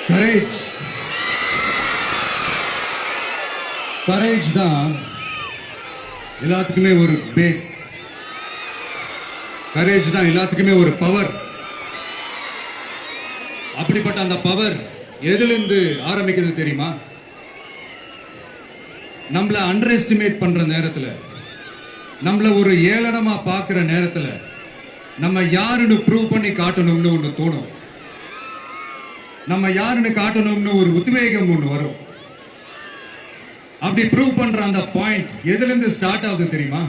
Courage courage தான் எல்லாத்துக்குமே ஒரு பேஸ். கரேஜ் தான் எல்லாத்துக்குமே ஒரு பவர். அப்படிப்பட்ட அந்த பவர் எதிலிருந்து ஆரம்பிக்கிறது தெரியுமா? நம்மள அண்டர் எஸ்டிமேட் பண்ற நேரத்துல, நம்மள ஒரு ஏளனமா பார்க்கிற நேரத்துல, நம்ம யாருன்னு ப்ரூவ் பண்ணி காட்டணும்னு ஒண்ணு தோணும். நம்ம யாருன்னு காட்டணும்னு ஒரு உத்வேகம் ஒண்ணு வரும். அப்படி ப்ரூவ் பண்ற அந்த பாயிண்ட் எதுல இருந்து ஸ்டார்ட் ஆகுது தெரியுமா?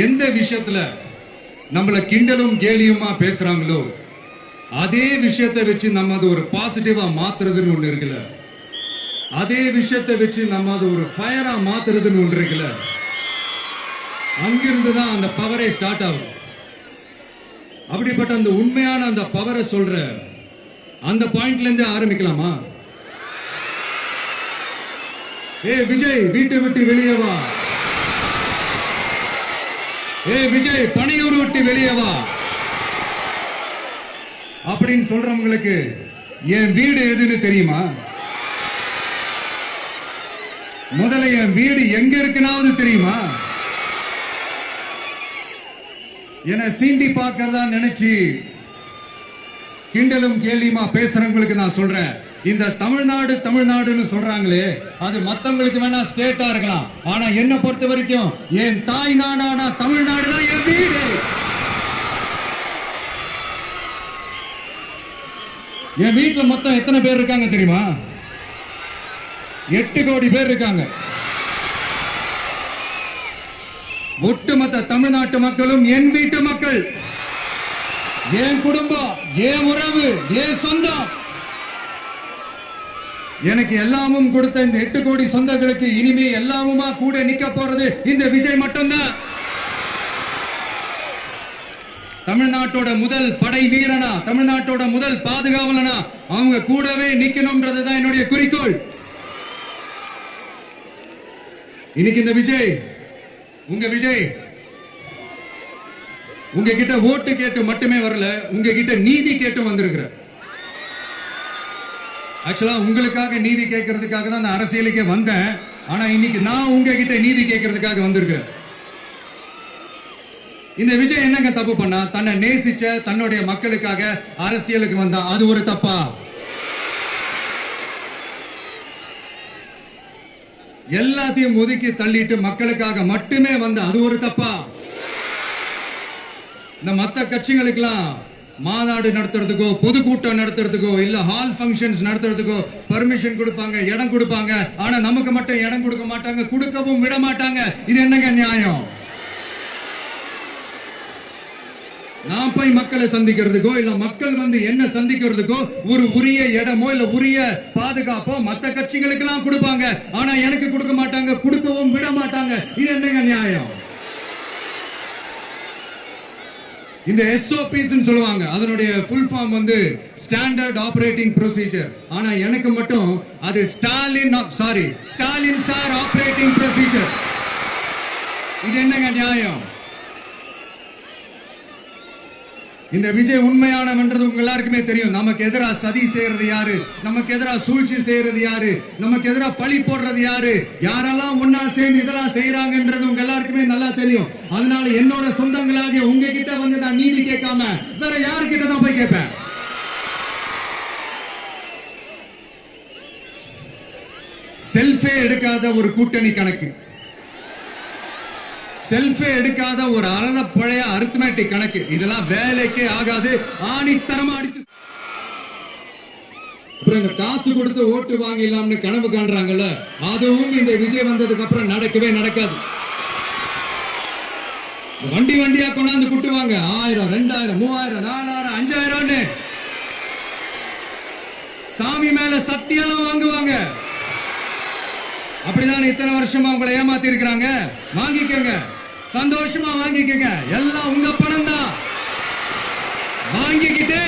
எந்த விஷயத்துல நம்மள கிண்டலும் கேலியுமா பேசுறாங்களோ அதே விஷயத்தை வச்சு நம்ம அது ஒரு பாசிட்டிவா மாத்துறதுன்னு ஒண்ணு இருக்குல்ல, அதே விஷயத்தை வச்சு நம்ம அது ஒரு ஃபயரா மாத்துறதுன்னு ஒன்று இருக்குல்ல, அங்கிருந்து தான் அந்த பவரே ஸ்டார்ட் ஆகும். அப்படிப்பட்ட அந்த உண்மையான அந்த பவரை சொல்ற அந்த பாயிண்ட்ல இருந்து ஆரம்பிக்கலாமா? ஏ விஜய், வீட்டை விட்டு வெளியே வா. ஏ விஜய், பணியூர் விட்டு வெளியே வா அப்படின்னு சொல்றவங்களுக்கு என் வீடு எதுன்னு தெரியுமா? முதல்ல என் வீடு எங்க இருக்குனாவது தெரியுமா? என சீண்டி பார்க்கறதா நினைச்சு கிண்டலும் கேலியுமா பேசுறவங்களுக்கு நான் சொல்றேன், இந்த தமிழ்நாடு தமிழ்நாடுன்னு சொல்றாங்களே, அது மத்தவங்களுக்கு வேணா ஸ்டேட்டா இருக்கலாம். ஆனா என்ன பொறுத்த வரைக்கும் என் தாய் நாடான தமிழ்நாடு தான் என் வீடு. என் வீட்டுல மொத்தம் எத்தனை பேர் இருக்காங்க தெரியுமா? 8 கோடி பேர் இருக்காங்க. ஒட்டுமொத்த தமிழ்நாட்டு மக்களும் என் வீட்டு மக்கள், என் குடும்பம், என் உறவு, என் சொந்தம். எனக்கு எல்லாமும் கொடுத்த இந்த 8 கோடி சொந்தங்களுக்கு இனிமே எல்லாமுமா கூட நிக்க போறது இந்த விஜய் மட்டும்தான். தமிழ்நாட்டோட முதல் படை வீரனா, தமிழ்நாட்டோட முதல் பாதுகாவலனா அவங்க கூடவே நிக்கணும்ன்றதுதான் என்னுடைய குறிக்கோள். இன்னைக்கு இந்த விஜய், உங்க விஜய் உங்ககிட்ட ஓட்டு கேட்டு மட்டுமே வரல, உங்ககிட்ட நீதி கேட்டு வந்திருக்கிற. ஆக்சுவலா உங்களுக்காக நீதி கேட்கறதுக்காக தான் நான் அரசியலுக்கே வந்தேன். ஆனா இன்னைக்கு நான் உங்ககிட்ட நீதி கேட்கறதுக்காக வந்திருக்கேன். இந்த விஜய் என்னங்க தப்பு பண்ணா? தன்னை நேசிச்ச தன்னுடைய மக்களுக்காக அரசியலுக்கு வந்தா அது ஒரு தப்பா? எல்லாத்தையும் ஒதுக்கி தள்ளிட்டு மக்களுக்காக மட்டுமே வந்த அது ஒரு தப்பா? இந்த மத்த கட்சிகளுக்கெல்லாம் மாநாடு நடத்துறதுக்கோ பொதுக்கூட்டம் நடத்துறதுக்கோ இல்ல ஹால் ஃபங்க்ஷன்ஸ் நடத்துறதுக்கோ பர்மிஷன் கொடுப்பாங்க, இடம் கொடுப்பாங்க. ஆனா நமக்கு மட்டும் இடம் கொடுக்க மாட்டாங்க, கொடுக்கவும் விட மாட்டாங்க. இது என்னங்க நியாயம்? நான் போய் மக்களை சந்திக்கிறதுக்கோ இல்ல மக்கள் வந்து என்ன சந்திக்கிறதுக்கோ ஒரு உரிய இடமோ இல்ல உரிய பாதுகாப்போ மத்த கட்சிகளுக்கு எல்லாம் கொடுப்பாங்க. ஆனா எனக்கு கொடுக்க மாட்டாங்க, கொடுக்கவும் விட மாட்டாங்க. இது என்னங்க நியாயம்? இந்த SOPs சொல்லுவாங்க, அதனுடைய ஃபுல் ஃபார்ம் வந்து ஸ்டாண்டர்ட் ஆபரேட்டிங் ப்ரொசீஜர். ஆனா எனக்கு மட்டும் அது ஸ்டாலின் சார் ஆபரேட்டிங் ப்ரொசீஜர். இது என்னங்க நியாயம்? இந்த விஜய் உண்மையானவன்றது உங்க எல்லாருக்குமே தெரியும். நமக்கு எதிராக சதி செய்யறது யாரு, நமக்கு எதிராக சூழ்ச்சி செய்யறது யாரு, நமக்கு எதிராக பழி போடுறது யாரு, யாரெல்லாம் ஒன்னா சேர்ந்து இதெல்லாம் செய்யறாங்கன்றது உங்க எல்லாருக்குமே நல்லா தெரியும். அதனால என்னோட சொந்தங்களாகிய உங்ககிட்ட வந்து நான் நீதி கேட்காம வேற யாருக்கிட்ட தான் போய் கேட்பேன்? செல்ஃபே எடுக்காத ஒரு கூட்டணி கணக்கு, செல்ஃபே எடுக்காத ஒரு பழைய அரித்மெட்டிக் கணக்கு, இதெல்லாம் வேலைக்கே ஆகாது. ஆணித்தரமா அடிச்சு காசு கொடுத்து ஓட்டு வாங்கிடலாம்னு கனவு காண்றாங்கல்ல, அதுவும் இந்த விஜய் வந்ததுக்கு அப்புறம் நடக்கவே நடக்காது. வண்டி வண்டியா கொண்டாந்து குட்டுவாங்க. 1000, 2000, 3000, 4000, 5000 சாமி மேல சத்தியெல்லாம் வாங்குவாங்க. அப்படிதான் இத்தனை வருஷமா உங்களை ஏமாத்தி இருக்கிறாங்க. வாங்கிக்கங்க, சந்தோஷமா வாங்கிக்கங்க. எல்லாம் உங்க பணம் தான். வாங்கிக்கிட்டு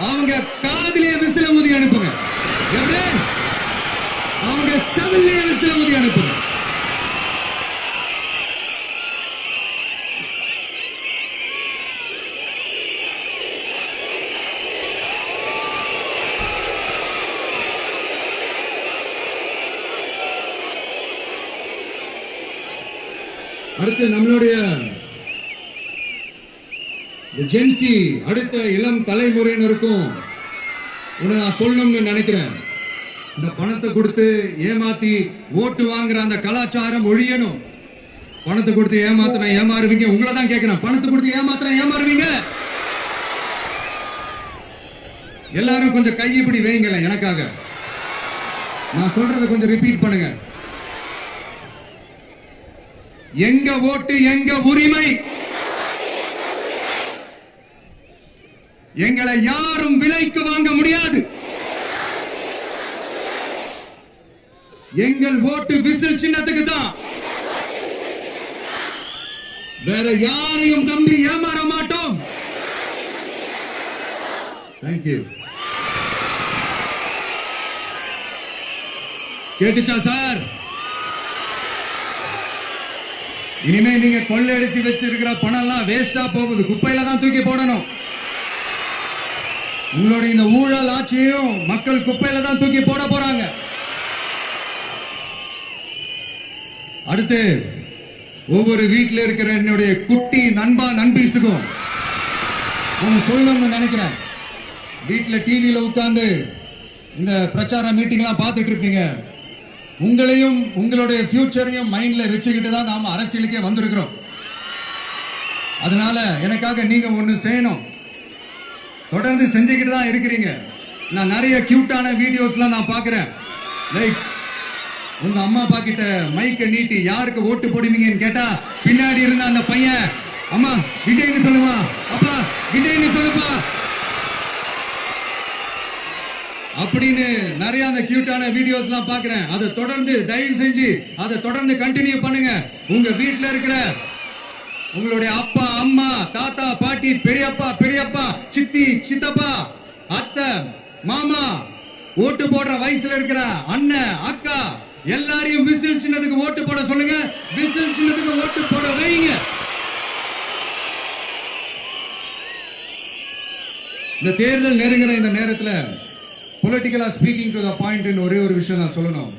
அவங்க காதிலே விசில ஊதி அனுப்புங்க. அவங்க செவிலே விசில ஊதி அனுப்புங்க. அடுத்து நம்மளுடைய ஜென்சி அடுத்த இளம் தலைமுறையினருக்கும் நான் சொல்லணும்னு நினைக்கிறேன். இந்த பணத்தை கொடுத்து ஏமாத்தி ஓட்டு வாங்குற அந்த கலாச்சாரம் ஒழியணும். பணத்தை கொடுத்து ஏமாத்தினா ஏமாறுவீங்க. உங்களை தான் கேட்கிறேன், பணத்தை கொடுத்து ஏமாத்தினா ஏமாறுவீங்க? எல்லாரும் கொஞ்சம் கை இப்படி வைங்களேன் எனக்காக. நான் சொல்றதை கொஞ்சம் ரிப்பீட் பண்ணுங்க. எங்க ஓட்டு எங்க உரிமை. எங்களை யாரும் விலைக்கு வாங்க முடியாது. எங்கள் ஓட்டு விசில் சின்னத்துக்கு தான். வேற யாரையும் நம்பி ஏமாற மாட்டோம். தேங்க்யூ. கேட்டுச்சா சார்? இனிமே நீங்க கொள்ளையடிச்சு வச்சிருக்கிற பணம் எல்லாம் வேஸ்டா போகுது, குப்பையில தான் தூக்கி போடணும். உங்களுடைய இந்த ஊழல் ஆட்சியும் மக்கள் குப்பையில தான் தூக்கி போட போறாங்க. அடுத்து ஒவ்வொரு வீட்டில் இருக்கிற என்னுடைய குட்டி நண்பா நண்பீஸுக்கும் ஒன்னு சொல்லணும்னு நினைக்கிறேன். வீட்டில் டிவியில உட்கார்ந்து இந்த பிரச்சார மீட்டிங் எல்லாம் பார்த்துட்டு இருப்பீங்க. உங்களையும் உங்களுடைய ஃபியூச்சரையும் மைண்ட்ல வச்சுக்கிட்டு தான் நாம அரசியலுக்கே வந்திருக்கிறோம். அதனால எனக்காக நீங்க ஒண்ணு செய்யணும். தொடர்ந்து செஞ்சுக்கிட்டு தான் இருக்கிறீங்க. நான் நிறைய கியூட்டான வீடியோஸ்லாம் நான் பார்க்கிறேன். லைக் உங்க அம்மா அப்பா கிட்ட மைக்க நீட்டி யாருக்கு ஓட்டு போடுவீங்கன்னு கேட்டா பின்னாடி இருந்த அந்த பையன், அம்மா விஜய்னு சொல்லுமா, அப்பா விஜய்னு சொல்லுப்பா அப்படின்னு நிறைய அந்த கியூட்டான வீடியோஸ் எல்லாம் பாக்குறேன். அதை தொடர்ந்து தயவு செஞ்சு அதை தொடர்ந்து கண்டினியூ பண்ணுங்க. உங்க வீட்டுல இருக்கிற உங்களுடைய அப்பா அம்மா தாத்தா பாட்டி பெரியப்பா பெரியப்பா சித்தி சித்தப்பா அத்தை மாமா ஓட்டு போடுற வயசுல இருக்கிற அண்ணன் அக்கா எல்லாரையும் விசில் சின்னத்துக்கு ஓட்டு போட சொல்லுங்க. விசில் சின்னத்துக்கு ஓட்டு போட வைங்க. இந்த தேர்தல் நெருங்குற இந்த நேரத்துல பொலிட்டிக்கலா ஸ்பீக்கிங் டு த பாயிண்ட் ஒரே ஒரு விஷயம் நான் சொல்லணும்.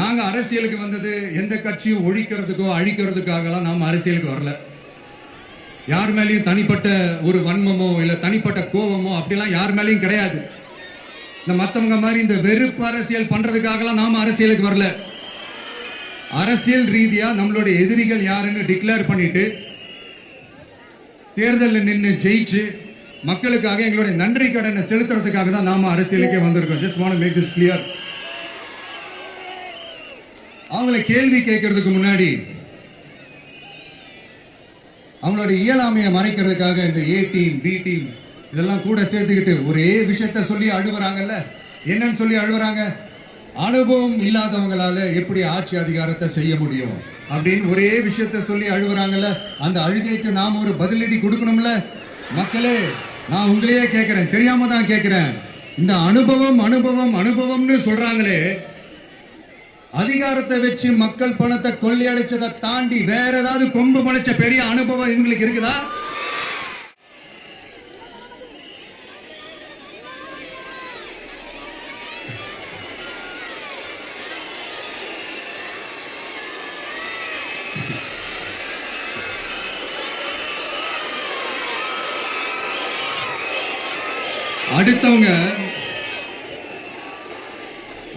நாங்க அரசியலுக்கு வந்தது எந்த கட்சியும் ஒழிக்கிறதுக்கோ அழிக்கிறதுக்காகலாம் நாம அரசியலுக்கு வரல. யார் மேலேயும் தனிப்பட்ட ஒரு வன்மமோ இல்ல தனிப்பட்ட கோபமோ அப்படிலாம் யார் மேலேயும் கிடையாது. இந்த மத்தவங்க மாதிரி இந்த வெறுப்பு அரசியல் பண்றதுக்காகலாம் நாம அரசியலுக்கு வரல. அரசியல் ரீதியா நம்மளுடைய எதிரிகள் யாருன்னு டிக்ளேர் பண்ணிட்டு தேர்தலில் நின்று ஜெயிச்சு மக்களுக்காக எங்களுடைய நன்றி கடனை செலுத்துறதுக்காக தான் நாம அரசியலுக்கே வந்திருக்கோம். Just want to make this clear. அவங்களை கேள்வி கேட்கறதுக்கு முன்னாடி அவங்களோட இயலாமையை மறைக்கிறதுக்காக இந்த ஏ டீம் பி டீம் இதெல்லாம் கூட சேர்த்துக்கிட்டு ஒரே விஷயத்த சொல்லி அழுகுறாங்கல்ல. என்னன்னு சொல்லி அழுகுறாங்க? அனுபவம் இல்லாதவங்களால எப்படி ஆட்சி அதிகாரத்தை செய்ய முடியும் அப்படின்னு ஒரே விஷயத்த சொல்லி அழுகுறாங்கல்ல. அந்த அழுகைக்கு நாம ஒரு பதிலடி கொடுக்கணும்ல. மக்களே, நான் உங்களையே கேட்கிறேன், தெரியாம தான் கேட்கிறேன். இந்த அனுபவம் அனுபவம் அனுபவம்னு சொல்றாங்களே, அதிகாரத்தை வச்சு மக்கள் பணத்தை கொள்ளையடிச்சதை தாண்டி வேற ஏதாவது கொம்பு முளைச்ச பெரிய அனுபவம் இவங்களுக்கு இருக்குதா?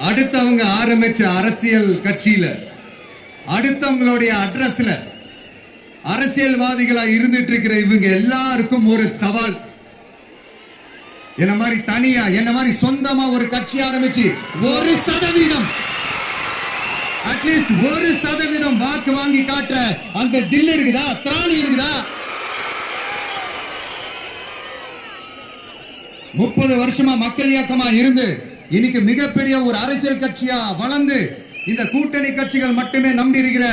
அடுத்தவங்க ஆரம்பிச்ச அரசியல் கட்சியில அடுத்தவங்களுடைய அட்ரஸ்ல அரசியல்வாதிகளா இருந்துட்டு இருக்கிற இவங்க எல்லாருக்கும் ஒரு சவால். என்ன மாதிரி தனியா என்ன மாதிரி சொந்தமா ஒரு கட்சி ஆரம்பிச்சு 1% அட்லீஸ்ட் 1% வாக்கு வாங்கி காட்டுற அந்த தில் இருக்குதா, திராணி இருக்குதா? 30 வருஷமா மக்கள் இயக்கமா இருந்து இன்னைக்கு மிகப்பெரிய ஒரு அரசியல் கட்சியா வளர்ந்து இந்த கூட்டணி கட்சிகள் மட்டுமே நம்பி இருக்கிற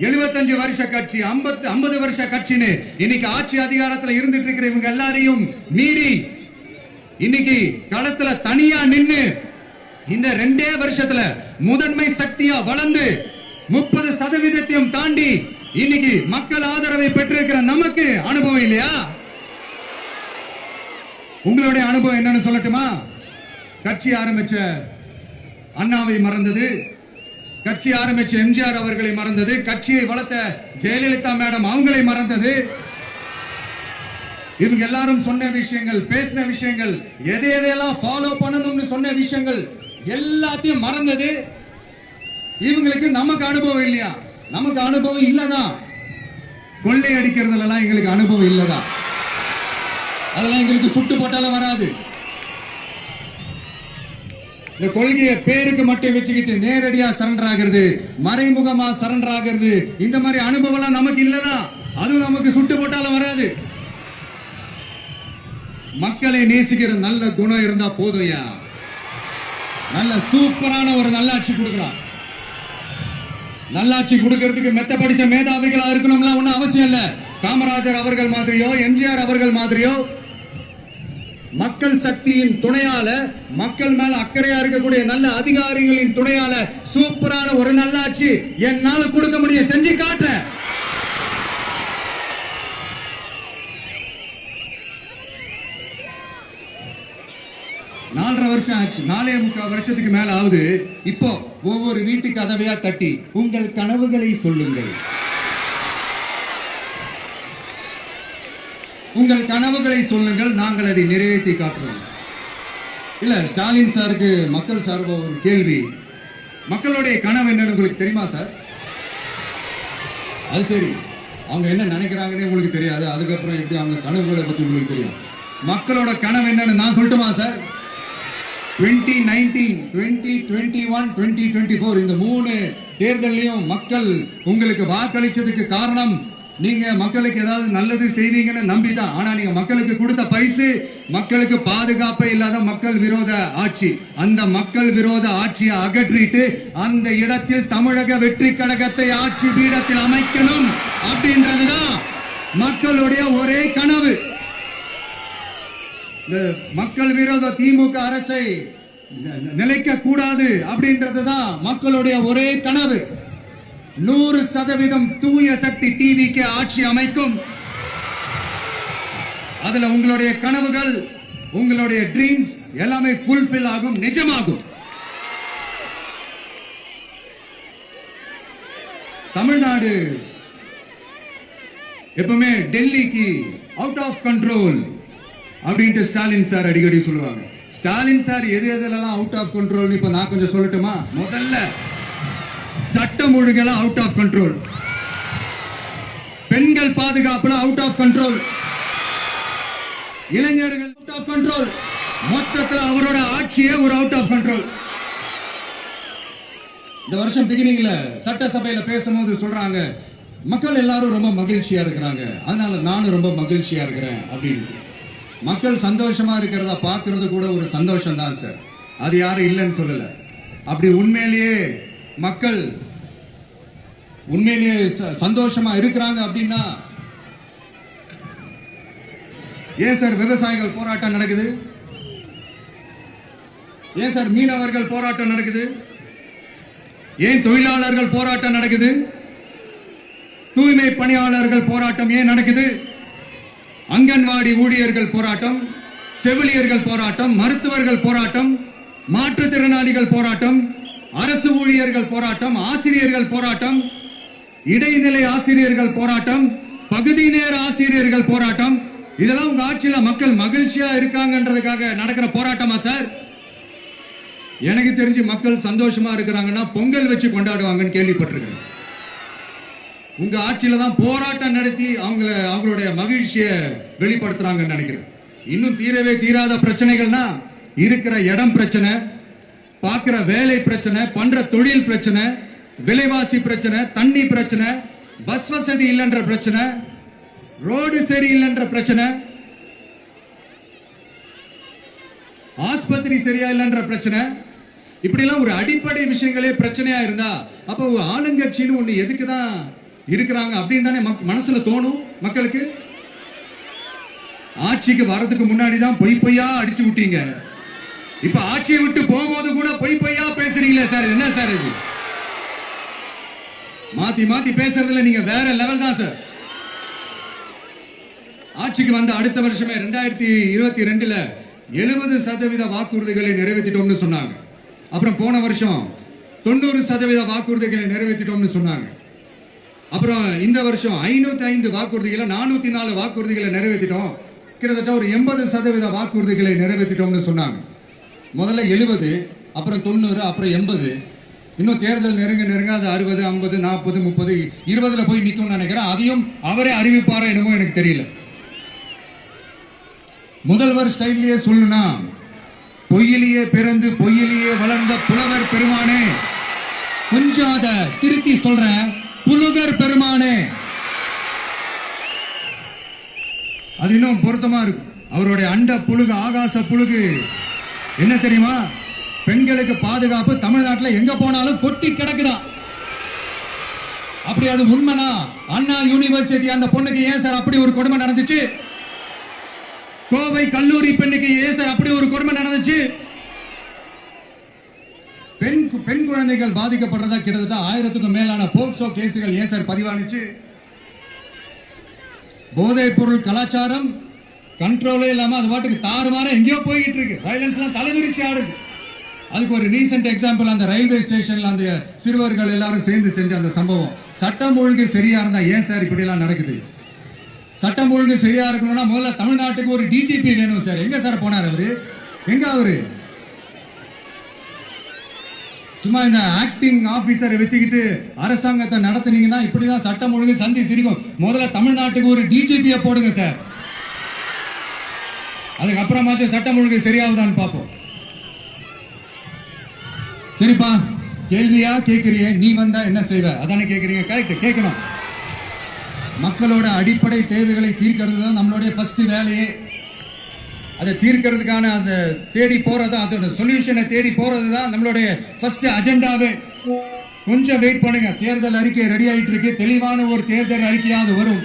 75 வருஷ கட்சி 50 வருஷ கட்சின்னு இன்னைக்கு ஆட்சி அதிகாரத்துல இருந்துட்டு இருக்கிற இவங்க எல்லாரையும் மீறி இன்னைக்கு களத்துல தனியா நின்னு இந்த 2 வருஷத்துல முதன்மை சக்தியா வளர்ந்து 30% தாண்டி இன்னைக்கு மக்கள் ஆதரவை பெற்றிருக்கிற நமக்கு அனுபவம் இல்லையா? உங்களுடைய அனுபவம் என்னன்னு சொல்லட்டுமா? கட்சி ஆரம்பிச்ச அண்ணாவை மறந்தது, கட்சி ஆரம்பிச்ச எம்ஜிஆர் அவர்களை மறந்தது, கட்சியை வளர்த்த ஜெயலலிதா மேடம் அவங்களை மறந்தது. இவங்க எல்லாரும் சொன்ன விஷயங்கள், பேசின விஷயங்கள், எதை எதையெல்லாம் ஃபாலோ பண்ணணும்னு சொன்ன விஷயங்கள் எல்லாத்தையும் மறந்தது. இவங்களுக்கு நமக்கு அனுபவம் இல்லையா? நமக்கு அனுபவம் இல்லதான். கொள்ளை அடிக்கிறதுலாம் எங்களுக்கு அனுபவம் இல்லதான். அதெல்லாம் எங்களுக்கு சுட்டு போட்டாலும் வராது. இந்த கொள்கையை பேருக்கு மட்டும் வச்சுக்கிட்டு நேரடியா சரண்டர் ஆகிறது, மறைமுகமா சரண்டர் ஆகிறது, இந்த மாதிரி அனுபவம் நமக்கு இல்லதான். அதுவும் நமக்கு சுட்டு போட்டாலும் வராது. மக்களை நேசிக்கிற நல்ல குணம் இருந்தா போதும்யா. நல்ல சூப்பரான ஒரு நல்லாட்சி கொடுக்கலாம். நல்லாட்சி கொடுக்கிறதுக்கு மெத்த படிச்ச மேதாவிகளா இருக்கணும்ல ஒன்னும் அவசியம் இல்ல. காமராஜர் அவர்கள் மாதிரியோ எம்ஜிஆர் அவர்கள் மாதிரியோ மக்கள் சக்தியின் துணையால, மக்கள் மேல அக்கறையா இருக்கக்கூடிய நல்ல அதிகாரிகளின் துணையால சூப்பரான ஒரு நல்லாட்சி என்னால கொடுக்க முடியும், செஞ்சு காட்டுறேன். நாலரை வருஷம் ஆச்சு, 4.25 வருஷத்துக்கு மேல ஆகுது. இப்போ ஒவ்வொரு வீட்டு கதவையா தட்டி உங்கள் கனவுகளை சொல்லுங்கள், உங்கள் கனவுகளை சொல்லுங்கள், நாங்கள் அதை நிறைவேற்றி காட்டுறோம். இல்ல ஸ்டாலின் சாருக்கு மக்கள் சார்பா ஒரு கேள்வி, மக்களுடைய கனவு என்னன்னு உங்களுக்கு தெரியுமா சார்? அது சரி, அவங்க என்ன நினைக்கிறாங்கன்னு உங்களுக்கு தெரியாது, அதுக்கப்புறம் எப்படி அவங்க கனவுகளை பத்தி உங்களுக்கு தெரியும். மக்களோட கனவு என்னன்னு நான் சொல்லட்டுமா சார்? 2019, 2021, 2024 இந்த 3 தேர்தலையும் மக்கள் உங்களுக்கு வாக்களிச்சதுக்கு காரணம் நீங்க மக்களுக்கு ஏதாவது நல்லது செய்வீங்கன்னு நம்பிதான். ஆனா நீங்க மக்களுக்கு கொடுத்த பரிசு மக்களுக்கு பாதுகாப்பே இல்லாத மக்கள் விரோத ஆட்சி. அந்த மக்கள் விரோத ஆட்சியை அகற்றிட்டு அந்த இடத்தில் தமிழக வெற்றி கழகத்தை ஆட்சி பீடத்தில் அமைக்கணும் அப்படின்றதுதான் மக்களுடைய ஒரே கனவு. மக்கள் விரோத திமுக அரசை நிலைக்க கூடாது அப்படின்றதுதான் மக்களுடைய ஒரே கனவு. 100% தூய சக்தி டிவிக்கு ஆட்சி அமைக்கும். அதுல உங்களுடைய கனவுகள், உங்களுடைய ட்ரீம்ஸ் எல்லாமே ஃபுல்ஃபில் ஆகும், நிஜமாகும். தமிழ்நாடு எப்பவுமே டெல்லிக்கு அவுட் ஆஃப் கண்ட்ரோல் அப்படின்ட்டு ஸ்டாலின் சார் அடிக்கடி சொல்லுவாங்க. ஸ்டாலின் சார் எது எதெல்லாம் அவுட் ஆஃப் கண்ட்ரோல் இப்ப நான் கொஞ்சம் சொல்லட்டுமா? முதல்ல சட்டம் ஒழுங்கெல்லாம் அவுட் ஆஃப் கண்ட்ரோல், பெண்கள் பாதுகாப்புல அவுட் ஆஃப் கண்ட்ரோல், இளைஞர்கள் அவுட் ஆஃப் கண்ட்ரோல், மொத்தத்தில் அவரோட ஆட்சியே ஒரு அவுட் ஆஃப் கண்ட்ரோல். இந்த வருஷம் பிகினிங்ல சட்டசபையில பேசும்போது சொல்றாங்க மக்கள் எல்லாரும் ரொம்ப மகிழ்ச்சியா இருக்கிறாங்க, அதனால நானும் ரொம்ப மகிழ்ச்சியா இருக்கிறேன் அப்படின்னு. மக்கள் சந்தோஷமா இருக்கிறதா பார்க்கறது கூட ஒரு சந்தோஷம் தான் சார், அது யாரும் இல்லைன்னு சொல்லல. அப்படி உண்மையிலேயே மக்கள் உண்மையிலேயே சந்தோஷமா இருக்கிறாங்க அப்படின்னா ஏன் சார் விவசாயிகள் போராட்டம் நடக்குது? ஏன் சார் மீனவர்கள் போராட்டம் நடக்குது? ஏன் தொழிலாளர்கள் போராட்டம் நடக்குது? தூய்மை பணியாளர்கள் போராட்டம் ஏன் நடக்குது? அங்கன்வாடி ஊழியர்கள் போராட்டம், செவிலியர்கள் போராட்டம், மருத்துவர்கள் போராட்டம், மாற்றுத்திறனாளிகள் போராட்டம், அரசு ஊழியர்கள் போராட்டம், ஆசிரியர்கள் போராட்டம், இடைநிலை ஆசிரியர்கள் போராட்டம், பகுதி நேர ஆசிரியர்கள் போராட்டம். இதெல்லாம் உங்க ஆட்சியில மக்கள் மகிழ்ச்சியா இருக்காங்கன்றதுக்காக நடக்கிற போராட்டமா சார்? எனக்கு தெரிஞ்சு மக்கள் சந்தோஷமா இருக்கிறாங்கன்னா பொங்கல் வச்சு கொண்டாடுவாங்கன்னு கேள்விப்பட்டிருக்கேன். உங்க ஆட்சியில தான் போராட்டம் நடத்தி அவங்களுடைய மகிழ்ச்சியை வெளிப்படுத்துறாங்கன்னு நினைக்கிறேன். இன்னும் தீரவே தீராத பிரச்சனைகள்னா இருக்கிற இடம் பிரச்சனை, பார்க்கிற வேலை பிரச்சனை, பண்ற தொழில் பிரச்சனை, விலைவாசி பிரச்சனை, தண்ணி பிரச்சனை, பஸ் வசதி இல்லைன்ற பிரச்சனை, ரோடு சரியில்லைன்ற பிரச்சனை, ஆஸ்பத்திரி சரியா இல்லைன்ற பிரச்சனை, இப்படி எல்லாம் ஒரு அடிப்படை விஷயங்களே பிரச்சனையா இருந்தா அப்ப ஆளுங்கட்சின்னு ஒண்ணு எதுக்குதான் இருக்கிறாங்க அப்படின்னு தானே மனசுல தோணும் மக்களுக்கு. ஆட்சிக்கு வர்றதுக்கு முன்னாடி தான் பொய் பொய்யா அடிச்சு விட்டீங்க, இப்ப ஆட்சியை விட்டு போகும்போது கூட பொய் பொய்யா பேசுறீங்களே சார், என்ன சார் இது? மாத்தி மாத்தி பேசுறதுல நீங்க வேற லெவல் தான் சார். ஆட்சிக்கு வந்த அடுத்த வருஷமே 2022ல 70% வாக்குறுதிகளை நிறைவேற்றிட்டோம்னு சொன்னாங்க. அப்புறம் போன வருஷம் 90% வாக்குறுதிகளை நிறைவேற்றிட்டோம்னு சொன்னாங்க. அப்புறம் இந்த வருஷம் 505 வாக்குறுதிகளை 404 வாக்குறுதிகளை நிறைவேற்றிட்டோம், கிட்டத்தட்ட ஒரு 80% வாக்குறுதிகளை நிறைவேற்றிட்டோம்னு சொன்னாங்க. முதல்ல 70, அப்புறம் 90, அப்புறம் 80. இன்னும் தேர்தல் நெருங்க அது 60, 50, 40, 30, 20 போய் நிற்கும்னு நினைக்கிறேன். அதையும் அவரே அறிவிப்பாரா என்னமோ எனக்கு தெரியல. முதல்வர் ஸ்டைல்லையே சொல்லணும்னா, பொய்யிலேயே பிறந்து பொய்யிலேயே வளர்ந்த புலவர் பெருமானே, கொஞ்சம் அதை திருத்தி சொல்றேன், புலுகர் பெருமானே. அது இன்னும் பொருத்தமா இருக்கும். அவருடைய அண்ட புழுகு ஆகாச புழுகு என்ன தெரியுமா? பெண்களுக்கு பாதுகாப்பு தமிழ்நாட்டில் எங்க போனாலும் கொட்டி கிடக்குதான். அப்படி அது உண்மைனா அண்ணா யூனிவர்சிட்டி அந்த பொண்ணுக்கு ஏன் சார் அப்படி ஒரு கொடுமை நடந்துச்சு? கோவை கல்லூரி பெண்ணுக்கு ஏன் சார் அப்படி ஒரு கொடுமை நடந்துச்சு? பெண் குழந்தைகள் பாதிக்கப்படுறதா கிட்டத்தட்ட 1000க்கும் மேலான போக்சோ கேசுகள் ஏன் சார் பதிவானுச்சு? போதைப் பொருள் கலாச்சாரம் கண்ட்ரோலே இல்லாம அது பாட்டுக்கு தாறுமாற எங்கேயோ போய்கிட்டு இருக்கு. வயலன்ஸ் எல்லாம் தலைவிரிச்சு ஆடுது. அதுக்கு ஒரு ரீசெண்ட் எக்ஸாம்பிள், அந்த ரயில்வே ஸ்டேஷன்ல அந்த சிறுவர்கள் எல்லாரும் சேர்ந்து செஞ்ச அந்த சம்பவம். சட்டம் ஒழுங்கு சரியா இருந்தா ஏன் சார் இப்படி எல்லாம் நடக்குது? சட்டம் ஒழுங்கு சரியா இருக்கணும்னா முதல்ல தமிழ்நாட்டுக்கு ஒரு டிஜிபி வேணும் சார். எங்க சார் போனார் அவரு? எங்க அவரு? சும்மா இந்த ஆக்டிங் ஆபீசரை வச்சுக்கிட்டு அரசாங்கத்தை நடத்துனீங்கன்னா இப்படிதான் சட்டம் ஒழுங்கு சந்தி சிரிக்கும். முதல்ல தமிழ்நாட்டுக்கு ஒரு டிஜிபியை போடுங்க சார். அதுக்கப்புறமாச்சும் சட்டம் ஒழுங்கு சரியாகுதான்னு பார்ப்போம். சரிப்பா, கேள்வியா கேட்கறிய, நீ வந்தா என்ன செய்வ அதானே கேட்கறீங்க. கரெக்ட், கேட்கணும். மக்களோட அடிப்படை தேவைகளை தீர்க்கிறது தான் நம்மளுடைய ஃபர்ஸ்ட் வேலையே. அதை தீர்க்கிறதுக்கான அந்த தேடி போறது, அதோட சொல்யூஷனை தேடி போறது தான் நம்மளுடைய ஃபர்ஸ்ட் அஜெண்டாவே. கொஞ்சம் வெயிட் பண்ணுங்க, தேர்தல் அறிக்கை ரெடி ஆயிட்டு இருக்கு. தெளிவான ஒரு தேர்தல் அறிக்கையாவது வரும்.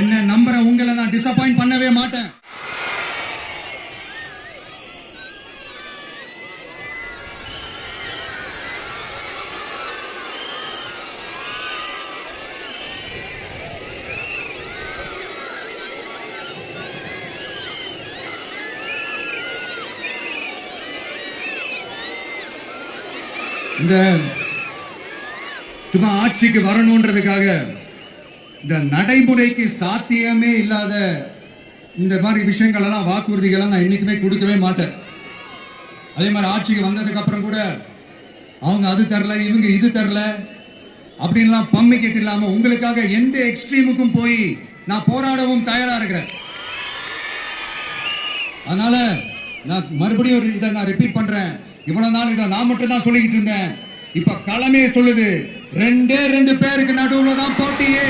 என்ன நம்புற உங்களை நான் டிசப்பாயிண்ட் பண்ணவே மாட்டேன். இந்த சும்மா ஆட்சிக்கு வரணும்ன்றதுக்காக இந்த நடைமுறைக்கு சாத்தியமே இல்லாத இந்த மாதிரி விஷயங்கள் எல்லாம், வாக்குறுதிகளை நான் என்னைக்குமே கொடுக்கவே மாட்டேன். அதே மாதிரி ஆட்சிக்கு வந்ததுக்கு அப்புறம் கூட அவங்க அது தரல, இவங்க இது தரல அப்படின்லாம் பம்மிக்கிட்டு இல்லாம உங்களுக்காக எந்த எக்ஸ்ட்ரீமுக்கும் போய் நான் போராடவும் தயாரா இருக்கிறேன். அதனால நான் மறுபடியும் இதை நான் ரிப்பீட் பண்றேன். இவ்வளவு நாள் இதை நான் மட்டும் தான் சொல்லிக்கிட்டு இருந்தேன். இப்ப களமே சொல்லுது, 2 பேருக்கு நடுவுல தான் போட்டியே.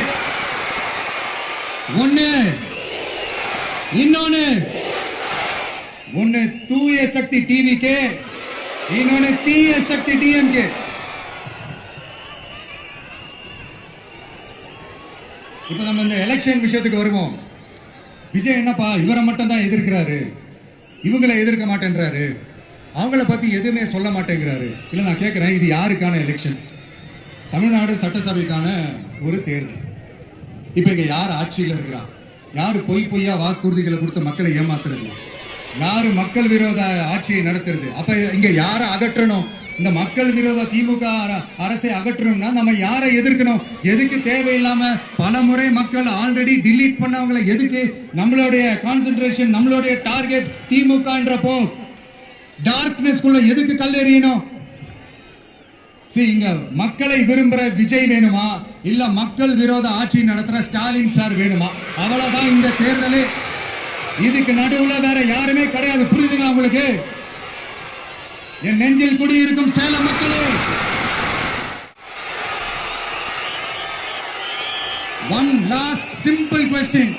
ஒன்னு தூய சக்தி டிவிக்கு, இன்னொன்னு தீய சக்தி டிஎம்கே. இப்ப நம்ம இந்த எலெக்ஷன் விஷயத்துக்கு வருவோம். விஜய் என்னப்பா இவரை மட்டும் தான் எதிர்க்கிறாரு, இவங்களை எதிர்க்க மாட்டேன்றாரு, அவங்கள பத்தி எதுவுமே சொல்ல மாட்டேங்கிறாரு. இல்ல நான் கேட்கிறேன், இது யாருக்கான எலெக்ஷன்? தமிழ்நாடு சட்டசபைக்கான ஒரு தேர்தல். இப்ப இங்க யார் ஆட்சியில் இருக்கிறார்? யாரு பொய்யா வாக்குறுதிகளை கொடுத்து மக்களை ஏமாத்துறது? யாரு மக்கள் விரோத ஆட்சியை நடத்துறது? அப்ப இங்க யாரை அகற்றணும்? இந்த மக்கள் விரோத திமுக அரசை அகற்றணும்னா நம்ம யாரை எதிர்க்கணும்? எதுக்கு தேவையில்லாம பல முறை மக்கள் ஆல்ரெடி டிலீட் பண்ணவங்களை எதுக்கு நம்மளுடைய கான்சென்ட்ரேஷன், நம்மளுடைய டார்கெட் திமுகன்றப்போ டார்க்னஸ்க்குள்ள எதுக்கு கல்லெறியணும்? இங்க மக்களை விரும்புற விஜய் வேணுமா, இல்ல மக்கள் விரோத ஆட்சி நடத்துற ஸ்டாலின் சார் வேணுமா? அவ்வளவுதான் இந்த தேர்தலே. இதுக்கு நடுவுல வேற யாருமே கிடையாது. புரியுதுங்களா உங்களுக்கு? என் நெஞ்சில் குடியிருக்கும் சேலம் மக்களே, one last simple question.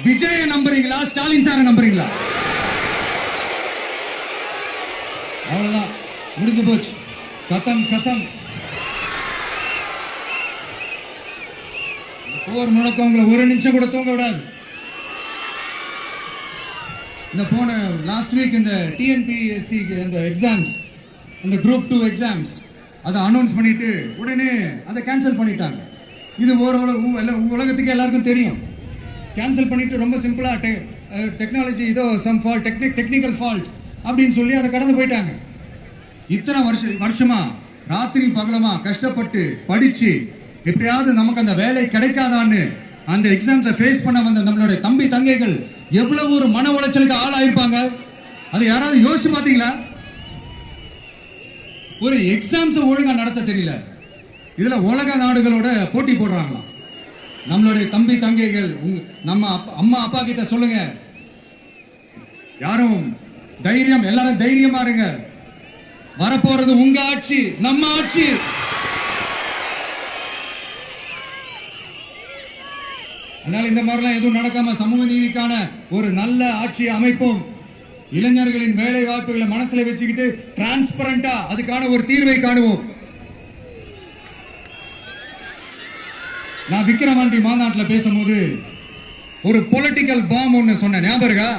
Vijay நம்புறீங்களா, ஸ்டாலின் சார் நம்புறீங்களா? அவ்வளவுதான், முடிஞ்சு போச்சு. கதம். போர் முழக்கம் உங்களை ஒரு நிமிஷம் கூட தூங்க விடாது. இந்த போன லாஸ்ட் வீக் இந்த டிஎன்பிஎஸ்சி இந்த எக்ஸாம்ஸ், இந்த குரூப் 2 எக்ஸாம்ஸ் அதை அனௌன்ஸ் பண்ணிட்டு உடனே அதை கேன்சல் பண்ணிட்டாங்க. இது உலகத்துக்கு எல்லாருக்கும் தெரியும். கேன்சல் பண்ணிட்டு ரொம்ப சிம்பிளா டெக்னாலஜி ஏதோ சம் ஃபால்ட், டெக்னிக்கல் ஃபால்ட் அப்படின்னு சொல்லி அதை கடந்து போயிட்டாங்க. இத்தனை வருஷமா ராத்திரி பகலமா கஷ்டப்பட்டு படிச்சு எப்படியாவது நமக்கு அந்த வேலை கிடைக்காதான்னு அந்த எக்ஸாம்ஸை ஃபேஸ் பண்ண வந்த நம்மளுடைய தம்பி தங்கைகள் எவ்வளவு ஒரு மன உளைச்சலுக்கு ஆளாயிருப்பாங்க. அது யாராவது யோசிச்சு பாத்தீங்களா? ஒரு எக்ஸாம்ஸ் ஒழுங்கா நடத்த தெரியல, இதுல உலக நாடுகளோட போட்டி போடுறாங்களாம். நம்மளுடைய தம்பி தங்கைகள் நம்ம அம்மா அப்பா கிட்ட சொல்லுங்க, யாரும் தைரியம், எல்லாரும் தைரியமா இருங்க. வரப்போறது உங்க ஆட்சி, நம்ம ஆட்சி. அதனால இந்த மாதிரிலாம் எதுவும் நடக்காம சமூக நீதிக்கான ஒரு நல்ல ஆட்சியை அமைப்போம். இளைஞர்களின் வேலை வாய்ப்புகளை மனசுல வச்சுக்கிட்டு டிரான்ஸ்பரண்டா அதுக்கான ஒரு தீர்வை காணுவோம். நான் விக்கிரவாண்டி மாநாட்டில் பேசும்போது ஒரு பொலிட்டிக்கல் பாம் ஒன்னு சொன்னேன், ஞாபகம் இருக்கா?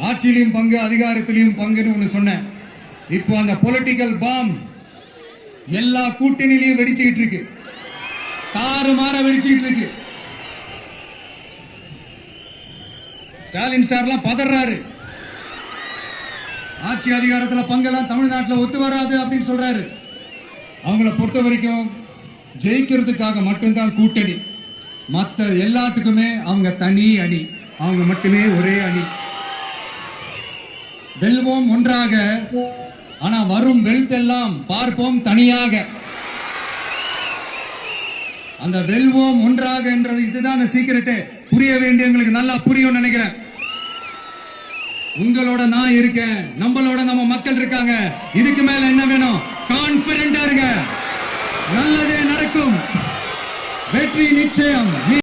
ஆட்சியிலையும் பங்கு அதிகாரத்திலையும் பங்குன்னு ஒன்னு சொன்னேன். இப்போ அந்த பொலிட்டிக்கல் பாம் எல்லா கூட்டணியிலையும் வெடிச்சுக்கிட்டு இருக்கு, தாறுமாற வெடிச்சுக்கிட்டு இருக்கு. ஸ்டாலின் சார்லாம் பதறாரு, ஆட்சி அதிகாரத்தில் பங்கெல்லாம் தமிழ்நாட்டில் ஒத்து வராது அப்படின்னு சொல்றாரு. அவங்கள பொறுத்த வரைக்கும் ஜெயிக்கிறதுக்காக மட்டும்தான் கூட்டணி, மற்ற எல்லாத்துக்குமே அவங்க தனி அணி, அவங்க மட்டுமே ஒரே அணி. வெல்வோம் ஒன்றாக, ஆனா வரும் வெல்த் எல்லாம் பார்ப்போம் தனியாக. அந்த வெல்வோம் ஒன்றாக என்றது இதுதான் சீக்கிரட்டே. புரிய வேண்டிய உங்களுக்கு நல்லா புரியும் நினைக்கிறேன். உங்களோட நான் இருக்கேன், நம்மளோட நம்ம மக்கள் இருக்காங்க. இதுக்கு மேல என்ன வேணும்? கான்பிடென்டா இருங்க, நல்லதே நடக்கும், வெற்றி நிச்சயம்.